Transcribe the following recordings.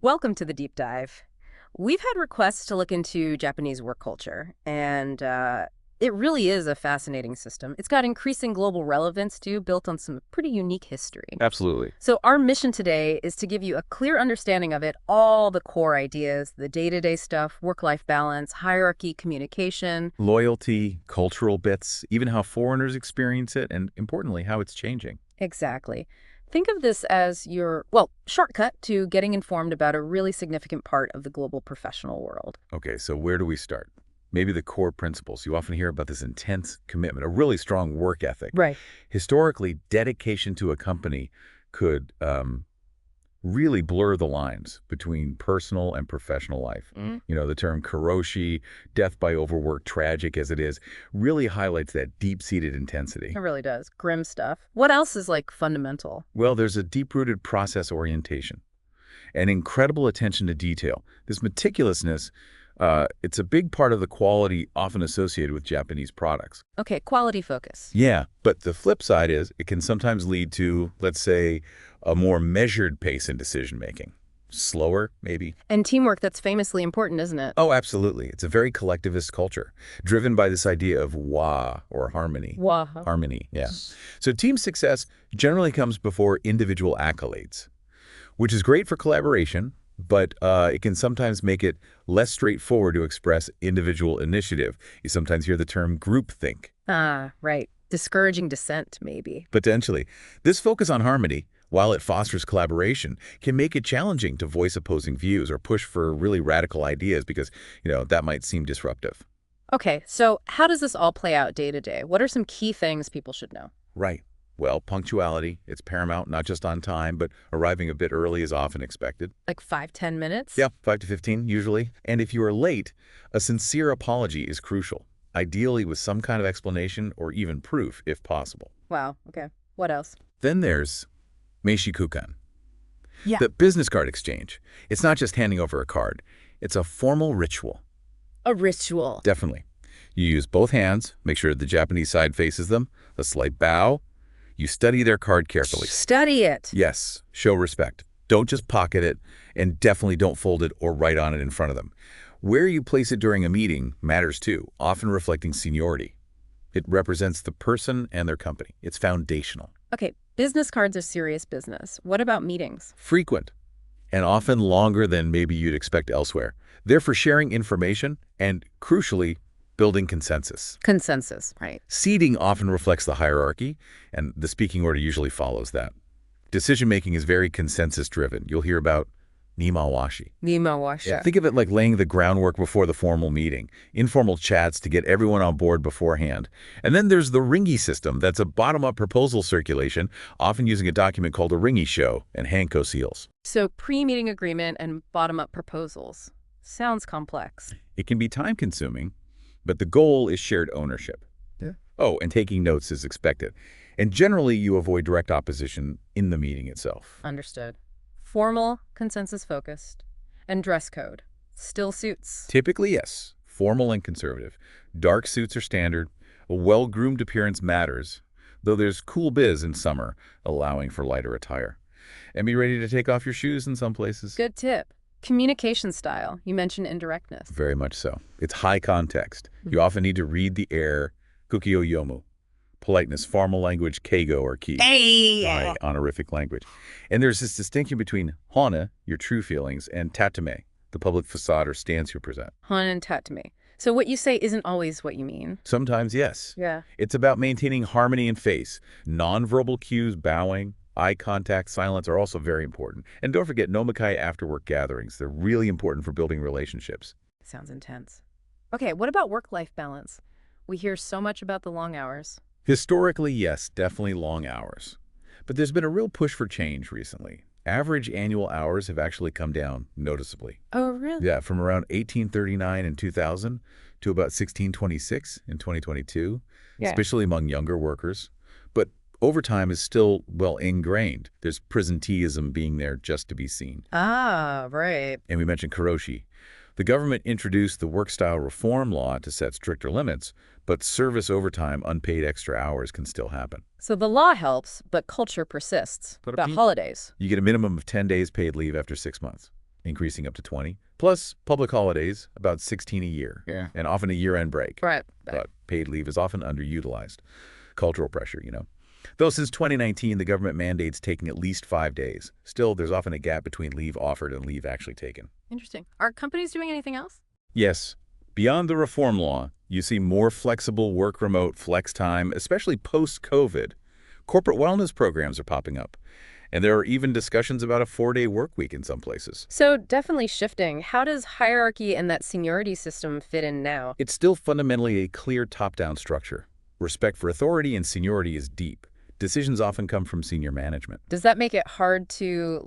Welcome to the deep dive. We've had requests to look into Japanese work culture, and it really is a fascinating system. It's got increasing global relevance, too, built on some pretty unique history. Absolutely. So, our mission today is to give you a clear understanding of it, all the core ideas, the day-to-day stuff, work-life balance, hierarchy, communication. Loyalty, cultural bits, even how foreigners experience it, and importantly, how it's changing. Exactly. Think of this as your shortcut to getting informed about a really significant part of the global professional world. Okay, so where do we start? Maybe the core principles. You often hear about this intense commitment, a really strong work ethic. Right. Historically, dedication to a company could really blur the lines between personal and professional life. You know, the term karoshi, death by overwork, tragic as it is, really highlights that deep-seated intensity. It really does. Grim stuff. What else is like fundamental? Well, there's a deep-rooted process orientation, an incredible attention to detail. This meticulousness, it's a big part of the quality often associated with Japanese products. Okay, quality focus. Yeah, but the flip side is it can sometimes lead to, let's say, a more measured pace in decision-making. Slower, maybe. And teamwork that's famously important, isn't it? Oh, absolutely. It's a very collectivist culture, driven by this idea of wa, or harmony. Wow. Harmony, yeah. So team success generally comes before individual accolades, which is great for collaboration, but it can sometimes make it less straightforward to express individual initiative. You sometimes hear the term groupthink. Ah, right. Discouraging dissent, maybe. Potentially. This focus on harmony, while it fosters collaboration, can make it challenging to voice opposing views or push for really radical ideas because, that might seem disruptive. Okay, so how does this all play out day to day? What are some key things people should know? Right. Well, punctuality, it's paramount, not just on time, but arriving a bit early is often expected. Like 5, 10 minutes? Yeah, 5 to 15 usually. And if you are late, a sincere apology is crucial, ideally with some kind of explanation or even proof if possible. Wow, okay. What else? Then there's Meishikukan, Yeah. the business card exchange. It's not just handing over a card. It's a formal ritual. A ritual. Definitely. You use both hands, make sure the Japanese side faces them, a slight bow. You study their card carefully. Study it. Yes, show respect. Don't just pocket it, and definitely don't fold it or write on it in front of them. Where you place it during a meeting matters too, often reflecting seniority. It represents the person and their company. It's foundational. Okay, business cards are serious business. What about meetings? Frequent, and often longer than maybe you'd expect elsewhere. They're for sharing information and, crucially, building consensus. Consensus, right. Seating often reflects the hierarchy, and the speaking order usually follows that. Decision-making is very consensus-driven. You'll hear about Nimawashi. Nimawashi. Think of it like laying the groundwork before the formal meeting, informal chats to get everyone on board beforehand. And then there's the Ringi system. That's a bottom-up proposal circulation, often using a document called a Ringi show and Hanko seals. So pre-meeting agreement and bottom-up proposals. Sounds complex. It can be time-consuming, but the goal is shared ownership. Yeah. Oh, and taking notes is expected. And generally, you avoid direct opposition in the meeting itself. Understood. Formal, consensus-focused, and dress code. Still suits. Typically, yes. Formal and conservative. Dark suits are standard. A well-groomed appearance matters, though there's cool biz in summer, allowing for lighter attire. And be ready to take off your shoes in some places. Good tip. Communication style. You mentioned indirectness. Very much so. It's high context. You often need to read the air, kukio yomu. Politeness, formal language, keigo or ki. Hey! Honorific language. And there's this distinction between hana, your true feelings, and tatame, the public facade or stance you present. Han and tatame. So what you say isn't always what you mean. Sometimes, yes. Yeah. It's about maintaining harmony in face. Nonverbal cues, bowing, eye contact, silence are also very important. And don't forget nomikai after-work gatherings. They're really important for building relationships. Sounds intense. Okay, what about work-life balance? We hear so much about the long hours. Historically, yes, definitely long hours. But there's been a real push for change recently. Average annual hours have actually come down noticeably. Oh, really? Yeah, from around 1839 in 2000 to about 1626 in 2022, Yeah. especially among younger workers. But overtime is still well ingrained. There's presenteeism being there just to be seen. Ah, right. And we mentioned karoshi. The government introduced the work style reform law to set stricter limits, but service overtime, unpaid extra hours can still happen. So the law helps, but culture persists. But About holidays. You get a minimum of 10 days paid leave after 6 months. increasing up to 20, plus public holidays, about 16 a year, Yeah. and often a year-end break. Right. But paid leave is often underutilized. Cultural pressure, Though since 2019, the government mandates taking at least 5 days. Still, there's often a gap between leave offered and leave actually taken. Interesting. Are companies doing anything else? Yes. Beyond the reform law, you see more flexible work remote flex time, especially post-COVID. Corporate wellness programs are popping up. And there are even discussions about a 4-day work week in some places. So definitely shifting. How does hierarchy and that seniority system fit in now? It's still fundamentally a clear top-down structure. Respect for authority and seniority is deep. Decisions often come from senior management. Does that make it hard to,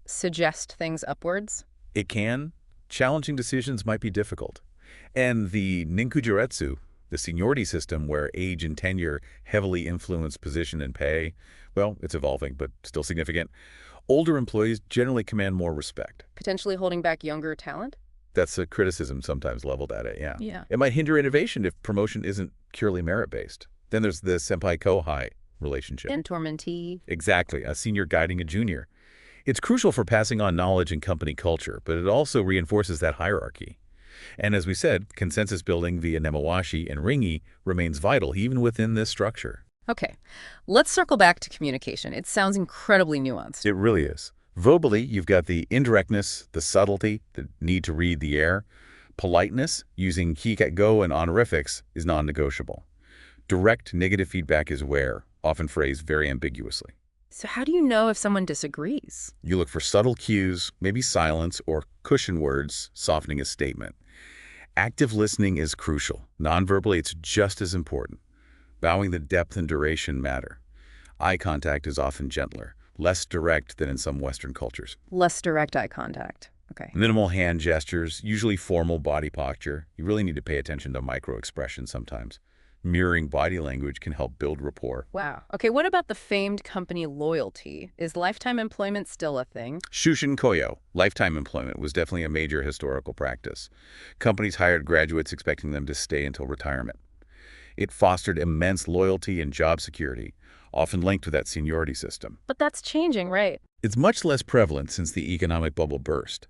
suggest things upwards? It can. Challenging decisions might be difficult. And the ninkujuretsu, the seniority system where age and tenure heavily influence position and pay, well, it's evolving, but still significant. Older employees generally command more respect. Potentially holding back younger talent? That's a criticism sometimes leveled at it, yeah. Yeah. It might hinder innovation if promotion isn't purely merit-based. Then there's the senpai-kohai relationship. Mentor-mentee. Exactly, a senior guiding a junior. It's crucial for passing on knowledge and company culture, but it also reinforces that hierarchy. And as we said, consensus building via nemawashi and ringi remains vital even within this structure. Okay, let's circle back to communication. It sounds incredibly nuanced. It really is. Verbally, you've got the indirectness, the subtlety, the need to read the air. Politeness, using hikago and honorifics, is non-negotiable. Direct negative feedback is rare, often phrased very ambiguously. So how do you know if someone disagrees? You look for subtle cues, maybe silence or cushion words softening a statement. Active listening is crucial. Non-verbally, it's just as important. Bowing the depth and duration matter. Eye contact is often gentler, less direct than in some Western cultures. Less direct eye contact. Okay. Minimal hand gestures, usually formal body posture. You really need to pay attention to micro-expressions sometimes. Mirroring body language can help build rapport. Wow. Okay, what about the famed company loyalty? Is lifetime employment still a thing? Shushin koyo, lifetime employment, was definitely a major historical practice. Companies hired graduates expecting them to stay until retirement. It fostered immense loyalty and job security, often linked to that seniority system. But that's changing, right? It's much less prevalent since the economic bubble burst.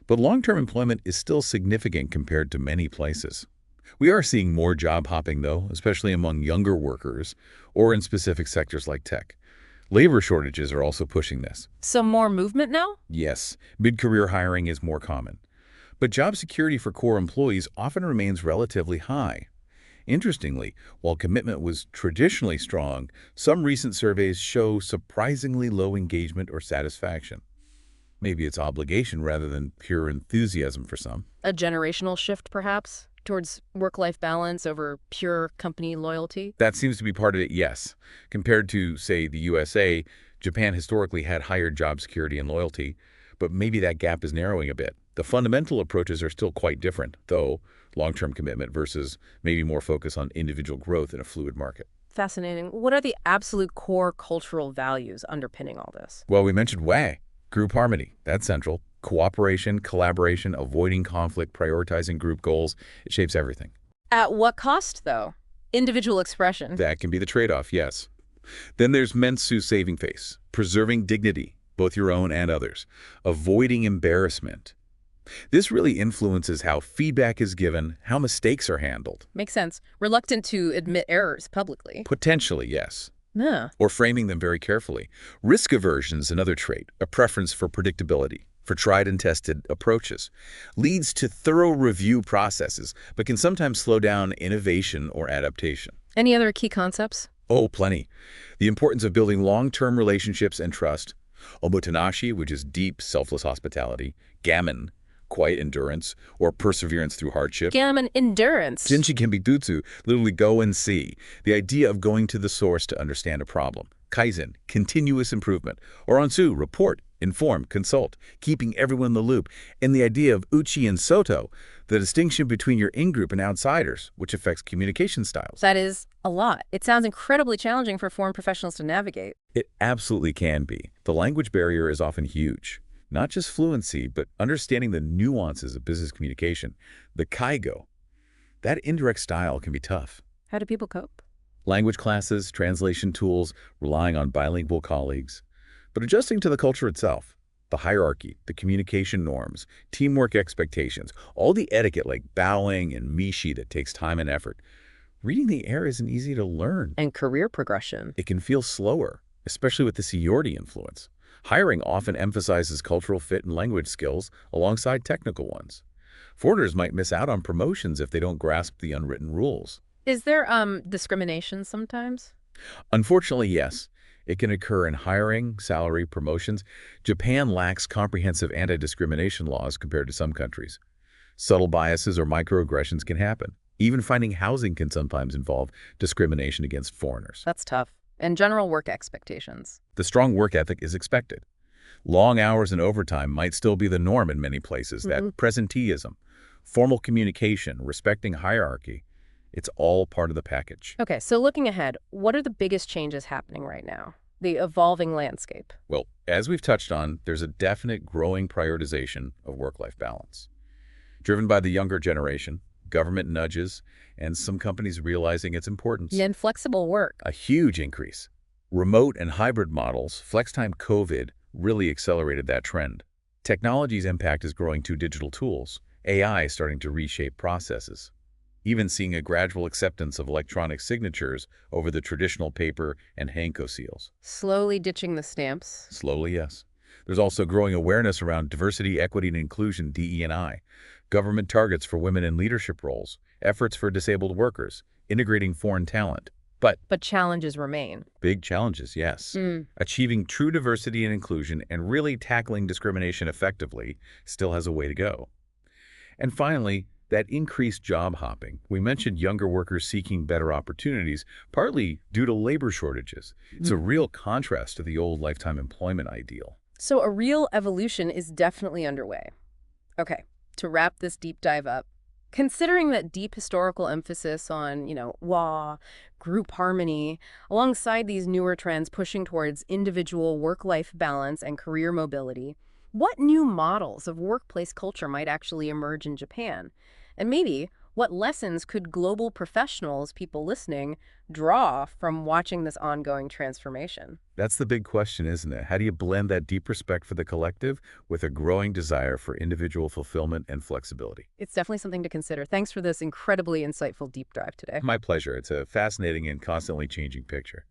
But long-term employment is still significant compared to many places. We are seeing more job hopping, though, especially among younger workers or in specific sectors like tech. Labor shortages are also pushing this. So more movement now? Yes, mid-career hiring is more common. But job security for core employees often remains relatively high. Interestingly, while commitment was traditionally strong, some recent surveys show surprisingly low engagement or satisfaction. Maybe it's obligation rather than pure enthusiasm for some. A generational shift, perhaps, towards work-life balance over pure company loyalty? That seems to be part of it, yes. Compared to, say, the USA, Japan historically had higher job security and loyalty, but maybe that gap is narrowing a bit. The fundamental approaches are still quite different, though, long-term commitment versus maybe more focus on individual growth in a fluid market. Fascinating. What are the absolute core cultural values underpinning all this? Well, we mentioned WAI, group harmony. That's central. Cooperation, collaboration, avoiding conflict, prioritizing group goals. It shapes everything. At what cost, though? Individual expression. That can be the trade-off, yes. Then there's Mensu saving face, preserving dignity, both your own and others, avoiding embarrassment. This really influences how feedback is given, how mistakes are handled. Makes sense. Reluctant to admit errors publicly. Potentially, yes. Yeah. Or framing them very carefully. Risk aversion is another trait, a preference for predictability, for tried and tested approaches. Leads to thorough review processes, but can sometimes slow down innovation or adaptation. Any other key concepts? Oh, plenty. The importance of building long-term relationships and trust. Omotenashi, which is deep, selfless hospitality. Gammon, quiet endurance, or perseverance through hardship. Gammon endurance. Jinchi Kembitutsu, literally go and see. The idea of going to the source to understand a problem. Kaizen, continuous improvement. Or Onsu, report, inform, consult, keeping everyone in the loop. And the idea of Uchi and Soto, the distinction between your in-group and outsiders, which affects communication styles. That is a lot. It sounds incredibly challenging for foreign professionals to navigate. It absolutely can be. The language barrier is often huge. Not just fluency, but understanding the nuances of business communication. The kaigo, that indirect style can be tough. How do people cope? Language classes, translation tools, relying on bilingual colleagues, but adjusting to the culture itself. The hierarchy, the communication norms, teamwork expectations, all the etiquette like bowing and mishi that takes time and effort. Reading the air isn't easy to learn. And career progression. It can feel slower, especially with the seniority influence. Hiring often emphasizes cultural fit and language skills alongside technical ones. Foreigners might miss out on promotions if they don't grasp the unwritten rules. Is there discrimination sometimes? Unfortunately, yes. It can occur in hiring, salary, promotions. Japan lacks comprehensive anti-discrimination laws compared to some countries. Subtle biases or microaggressions can happen. Even finding housing can sometimes involve discrimination against foreigners. That's tough. And general work expectations. The strong work ethic is expected. Long hours and overtime might still be the norm in many places. That presenteeism, formal communication, respecting hierarchy, it's all part of the package. Okay, so looking ahead, what are the biggest changes happening right now? The evolving landscape. Well, as we've touched on, there's a definite growing prioritization of work-life balance. Driven by the younger generation, government nudges, and some companies realizing its importance. Yeah, and flexible work. A huge increase. Remote and hybrid models, FlexTime COVID, really accelerated that trend. Technology's impact is growing to digital tools, AI starting to reshape processes. Even seeing a gradual acceptance of electronic signatures over the traditional paper and Hanko seals. Slowly ditching the stamps. Slowly, yes. There's also growing awareness around diversity, equity, and inclusion, DE&I, government targets for women in leadership roles, efforts for disabled workers, integrating foreign talent. But challenges remain. Big challenges, yes. Achieving true diversity and inclusion and really tackling discrimination effectively still has a way to go. And finally, that increased job hopping. We mentioned younger workers seeking better opportunities, partly due to labor shortages. It's a real contrast to the old lifetime employment ideal. So a real evolution is definitely underway. Okay, to wrap this deep dive up, considering that deep historical emphasis on, law, group harmony, alongside these newer trends pushing towards individual work-life balance and career mobility, what new models of workplace culture might actually emerge in Japan? And maybe what lessons could global professionals, people listening, draw from watching this ongoing transformation? That's the big question, isn't it? How do you blend that deep respect for the collective with a growing desire for individual fulfillment and flexibility? It's definitely something to consider. Thanks for this incredibly insightful deep dive today. My pleasure. It's a fascinating and constantly changing picture.